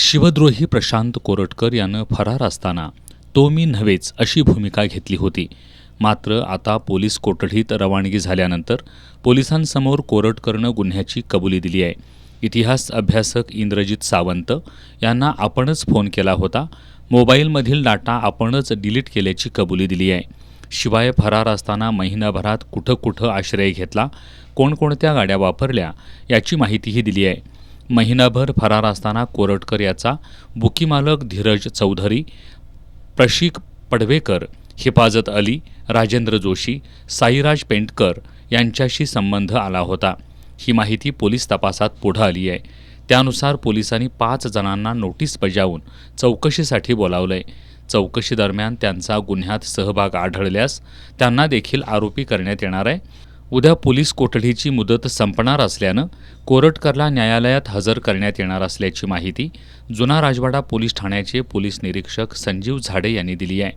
शिवद्रोही प्रशांत कोरटकर यानं फरार असताना तो मी नव्हेच अशी भूमिका घेतली होती. मात्र आता पोलीस कोठडीत रवानगी झाल्यानंतर पोलिसांसमोर कोरटकरनं गुन्ह्याची कबुली दिली आहे. इतिहास अभ्यासक इंद्रजित सावंत यांना आपणच फोन केला होता. मोबाईलमधील डाटा आपणच डिलीट केल्याची कबुली दिली आहे. शिवाय फरार असताना महिनाभरात कुठं कुठं आश्रय घेतला, कोणकोणत्या गाड्या वापरल्या याची माहितीही दिली आहे. महिनाभर फरार असताना कोरटकर याचा बुकी मालक धीरज चौधरी, प्रशिक पडवेकर, हिफाजत अली, राजेंद्र जोशी, साईराज पेंटकर यांच्याशी संबंध आला होता. ही माहिती पोलीस तपासात पुढं आली आहे. त्यानुसार पोलिसांनी 5 जणांना नोटीस बजावून चौकशीसाठी बोलावलंय. चौकशीदरम्यान त्यांचा गुन्ह्यात सहभाग आढळल्यास त्यांना देखील आरोपी करण्यात येणार आहे. उद्या पोलीस कोठडीची मुदत संपणार असल्यानं कोरटकरला न्यायालयात हजर करण्यात येणार असल्याची माहिती जुना राजवाडा पोलीस ठाण्याचे पोलीस निरीक्षक संजीव झाडे यांनी दिली आहे.